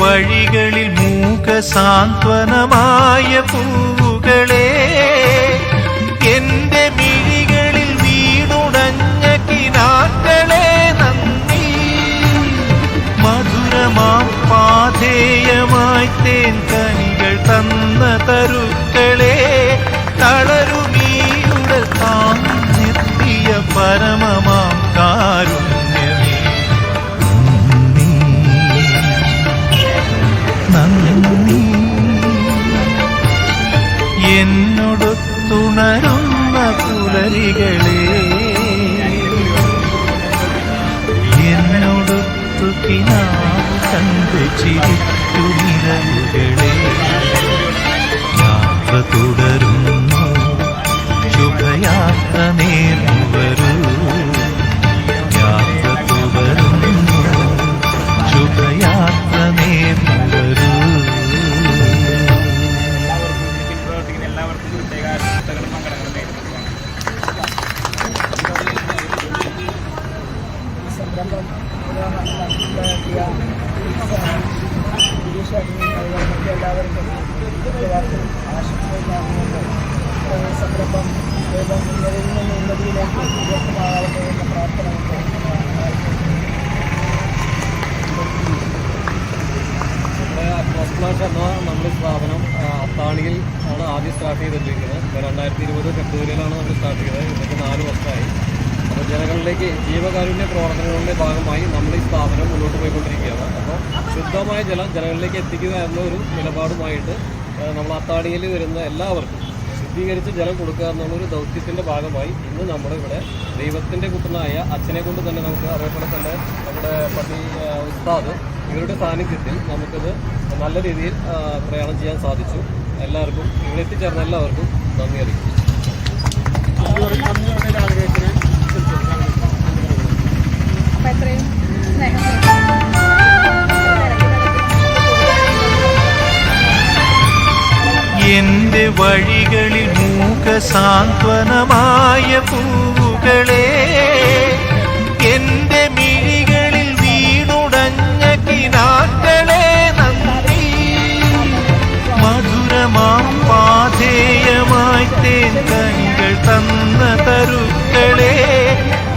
വഴികളിൽ മൂകസാന്ത്വനമായ പൂവുകളെ, എന്റെ മിഴികളിൽ വീണുടഞ്ഞ കിനാക്കളെ നന്ദി. മധുരമാം പാധേയമായി തേൻ കനികൾ തന്ന തരുക്കളെ, തളരുമീയുടെ താങ്ങെത്തിയ പരമമാം കാരുണ്യമേ നന്ദി. എന്നോടൊത്തുണരുന്ന പുലരികളെ, എന്നോടൊത്തു കിനാവ് കണ്ട് ചിരിക്കുനിരവുകളെ, യാത്ര തുടരുന്നു ശുഭയാത്ര നേർന്നു വരൂ, യാത്ര തുടരുന്നു ശുഭയാത്ര നേർന്നു വരൂ. എല്ലാവർക്കും സംരംഭം ഉന്നതിയിൽ നിന്ന് ഉന്നതിയിലേക്ക് ഉയർത്തുമാറാവുന്നു എന്ന പ്രാർത്ഥന ഫസ്റ്റ് ക്ലാസ് എന്ന നമ്മുടെ സ്ഥാപനം അത്താണിയിൽ ആണ് ആദ്യം സ്റ്റാർട്ട് ചെയ്തിട്ടിരിക്കുന്നത്. 2020 ഫെബ്രുവരിയിലാണ് നമ്മൾ സ്റ്റാർട്ട് ചെയ്തത്. ഇന്നത്തെ 4 വർഷമായി. അപ്പോൾ ജനങ്ങളിലേക്ക് ജീവകാരുണ്യ പ്രവർത്തനങ്ങളുടെ ഭാഗമായി നമ്മൾ ഈ സ്ഥാപനം മുന്നോട്ട് പോയിക്കൊണ്ടിരിക്കുകയാണ്. അപ്പോൾ ശുദ്ധമായ ജലം ജനങ്ങളിലേക്ക് എത്തിക്കുക എന്ന ഒരു നിലപാടുമായിട്ട് നമ്മൾ അത്താണിയിൽ വരുന്ന എല്ലാവർക്കും ശുദ്ധീകരിച്ച് ജലം കൊടുക്കുക എന്നുള്ളൊരു ദൗത്യത്തിൻ്റെ ഭാഗമായി ഇന്ന് നമ്മളിവിടെ ദൈവത്തിൻ്റെ പുത്രനായ അച്ഛനെ കൊണ്ട് തന്നെ നമുക്ക് അതേപോലെ തന്നെ നമ്മുടെ പള്ളി ഉസ്താദ് ഇവരുടെ സാന്നിധ്യത്തിൽ നമുക്കിത് നല്ല രീതിയിൽ പ്രയാണം ചെയ്യാൻ സാധിച്ചു. എല്ലാവർക്കും ഇവിടെ എത്തിച്ചേർന്ന എല്ലാവർക്കും നന്ദി അറിയിക്കും. എന്റെ വഴികളിൽ മൂകസാന്ത്വനമായ പൂവുകളെ, എന്റെ മിഴികളിൽ വീണുടഞ്ഞ കിനാക്കളെ നന്ദി. മധുരമാം പാധേയമായി തേൻ കനികൾ തന്ന തരുക്കളെ,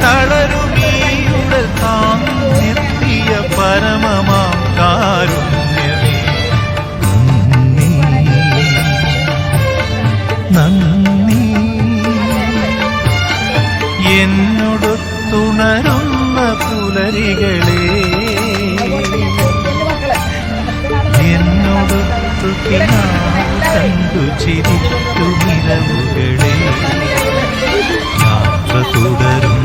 തളരുമീയുടെ താങ്ങെത്തിയ പരമമാം കാരുണ്യമേ നന്ദി. എന്നോടൊത്തുണരുന്ന പുലരികളെ, എന്നോടൊത്തു കിനാവ് കണ്ടു ചിരിക്കുനിരവുകളെ, യാത്ര തുടരും